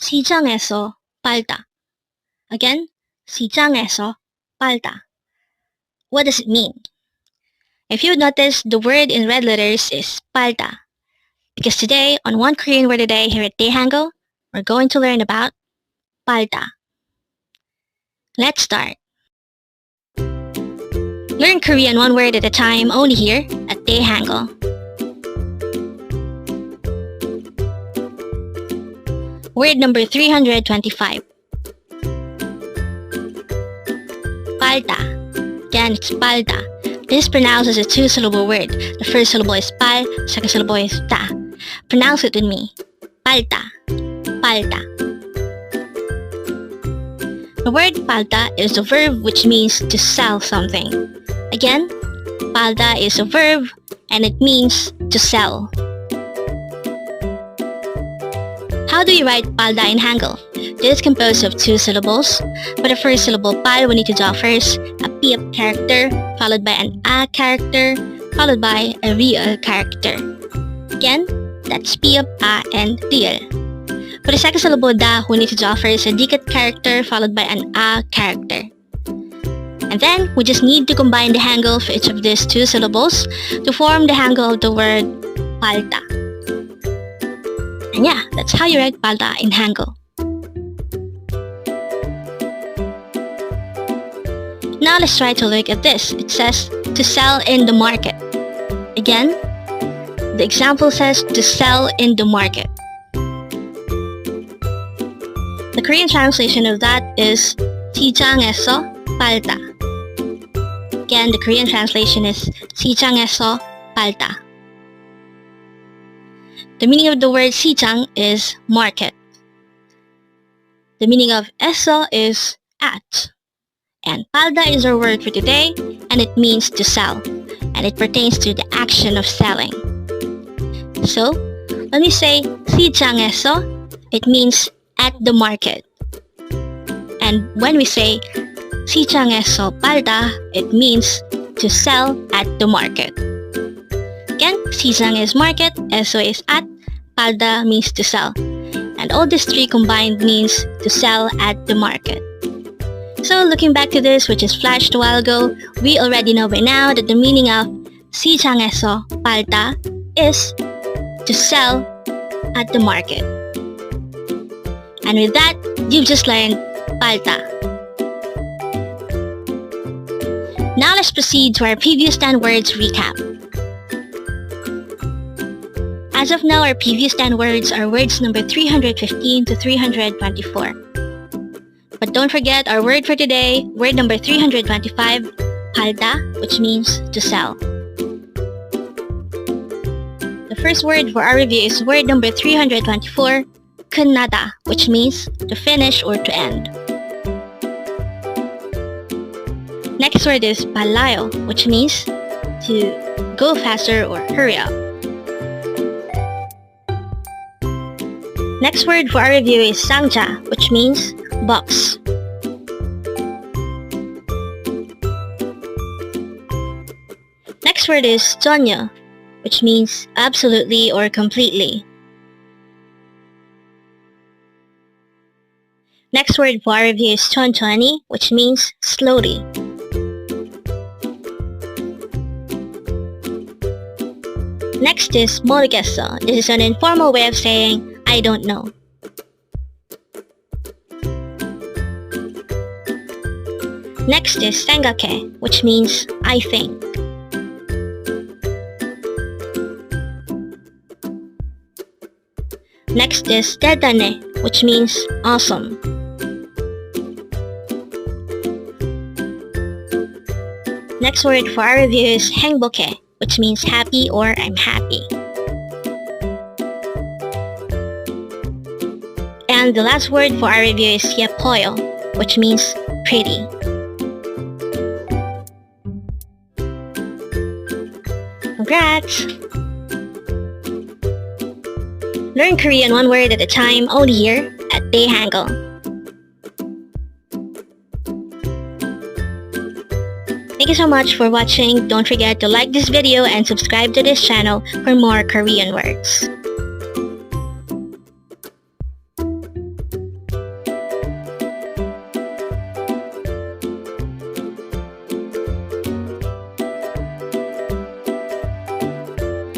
시장에서 팔다. Again, 시장에서 팔다. What does it mean? If you notice, the word in red letters is palda. Because today, on One Korean Word a Day here at Dae-Hangul, we're going to learn about palda. Let's start. Learn Korean one word at a time only here at Dae-Hangul. Word number 325. Palda. Again, it's palda. This is pronounced as a two-syllable word. The first syllable is pal, second syllable is ta. Pronounce it with me. Palda. Palda. The word palda is a verb which means to sell something. Again, palda is a verb and it means to sell. How do you write palda in Hangul? This is composed of two syllables. For the first syllable pal, we need to draw first a p character, followed by an a character, followed by a real character. Again, that's p, a, and real. For the second syllable da, we need to draw first a dikat character, followed by an a character. And then, we just need to combine the Hangul for each of these two syllables to form the Hangul of the word palda. And yeah, that's how you write palda in Hangul. Now let's try to look at this. It says to sell in the market. Again, the example says to sell in the market. The Korean translation of that is 시장에서 팔다. Again, the Korean translation is 시장에서 팔다. The meaning of the word 시장 is market. The meaning of eso is at. And palda is our word for today, and it means to sell, and it pertains to the action of selling. So, when we say 시장에서, it means at the market. And when we say 시장에서 팔다, it means to sell at the market. Again, 시장 is market, eso is at, palda means to sell. And all these three combined means to sell at the market. So looking back to this, which is flashed a while ago, we already know by now that the meaning of 시장에서 팔다 is to sell at the market. And with that, you've just learned palda. Now let's proceed to our previous 10 words recap. As of now, our previous 10 words are words number 315 to 324. But don't forget our word for today, word number 325, palda, which means to sell. The first word for our review is word number 324, 끝나다, which means to finish or to end. Next word is 빨라요, which means to go faster or hurry up. Next word for our review is 상자, which means box. Next word is 전혀, which means absolutely or completely. Next word for our review is 천천히, which means slowly. Next is 모르겠어. This is an informal way of saying I don't know. Next is 생각해, which means I think. Next is 대단해, which means awesome. Next word for our review is 행복해, which means happy or I'm happy. And the last word for our review is 예뻐요, which means pretty. Congrats! Learn Korean one word at a time only here at Dae-Hangul. Thank you so much for watching. Don't forget to like this video and subscribe to this channel for more Korean words.